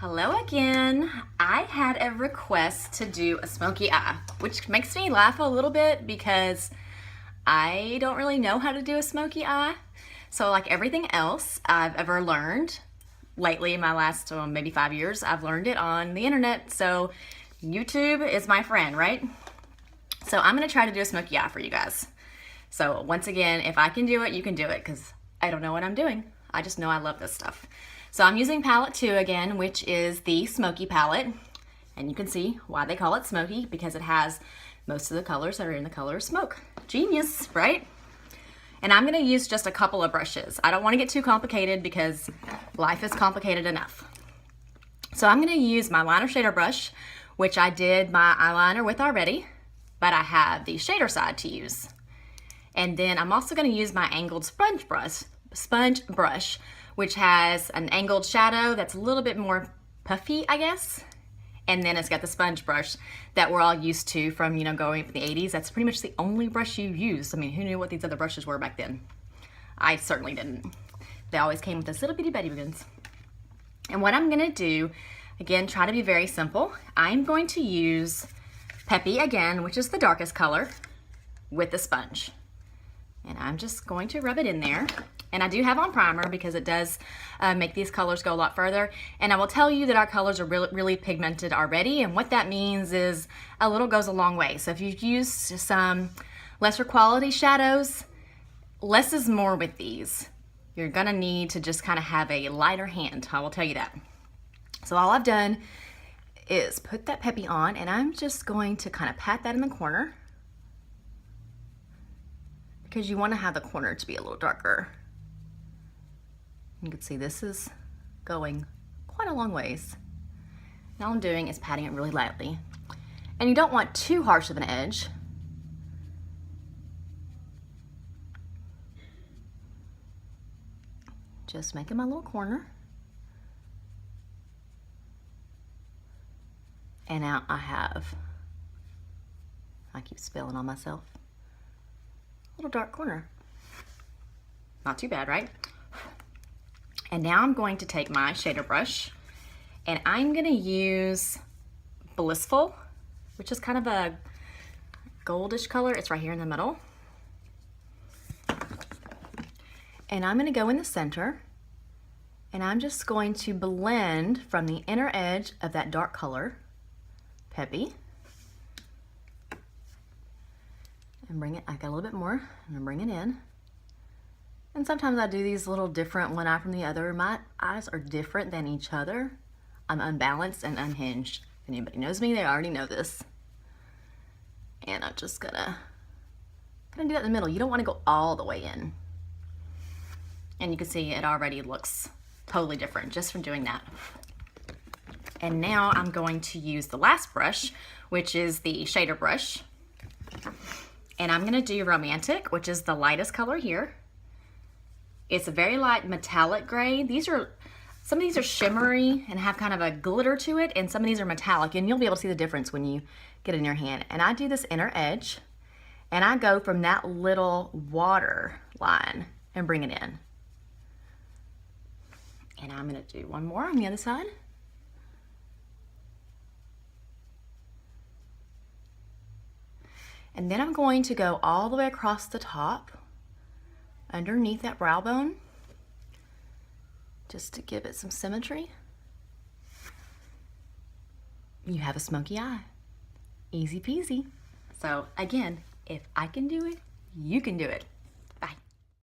Hello again. I had a request to do a smoky eye, which makes me laugh a little bit because I don't really know how to do a smoky eye. So like everything else I've ever learned lately in my last maybe 5 years, I've learned it on the internet. So YouTube is my friend, right? So I'm gonna try to do a smoky eye for you guys. So once again, if I can do it, you can do it because I don't know what I'm doing. I just know I love this stuff. So I'm using palette 2 again, which is the Smokey palette. And you can see why they call it Smokey, because it has most of the colors that are in the color smoke. Genius, right? And I'm gonna use just a couple of brushes. I don't wanna get too complicated because life is complicated enough. So I'm gonna use my liner shader brush, which I did my eyeliner with already, but I have the shader side to use. And then I'm also gonna use my angled sponge brush, which has an angled shadow that's a little bit more puffy, I guess. And then it's got the sponge brush that we're all used to from, you know, going from the 80s. That's pretty much the only brush you use. I mean, who knew what these other brushes were back then? I certainly didn't. They always came with this little bitty betty buttons. And what I'm gonna do, again, try to be very simple. I'm going to use Peppy again, which is the darkest color, with the sponge. And I'm just going to rub it in there. And I do have on primer because it does make these colors go a lot further. And I will tell you that our colors are really pigmented already. And what that means is a little goes a long way. So if you've used some lesser quality shadows, less is more with these. You're gonna need to just kind of have a lighter hand. I will tell you that. So all I've done is put that Peppy on, and I'm just going to kind of pat that in the corner because you want to have the corner to be a little darker. You can see this is going quite a long ways. Now all I'm doing is patting it really lightly. And you don't want too harsh of an edge. Just making my little corner. And now I keep spilling on myself, a little dark corner. Not too bad, right? And now I'm going to take my shader brush and I'm gonna use Blissful, which is kind of a goldish color. It's right here in the middle. And I'm gonna go in the center and I'm just going to blend from the inner edge of that dark color, Peppy, and bring it, I got a little bit more, I'm gonna bring it in. And sometimes I do these a little different, one eye from the other. My eyes are different than each other. I'm unbalanced and unhinged. If anybody knows me, they already know this. And I'm just gonna do that in the middle. You don't wanna go all the way in. And you can see it already looks totally different just from doing that. And now I'm going to use the last brush, which is the shader brush. And I'm gonna do Romantic, which is the lightest color here. It's a very light metallic gray. Some of these are shimmery and have kind of a glitter to it, and some of these are metallic, and you'll be able to see the difference when you get it in your hand. And I do this inner edge, and I go from that little water line and bring it in. And I'm gonna do one more on the other side. And then I'm going to go all the way across the top, underneath that brow bone, just to give it some symmetry. You have a smoky eye. Easy peasy. So again, if I can do it, you can do it.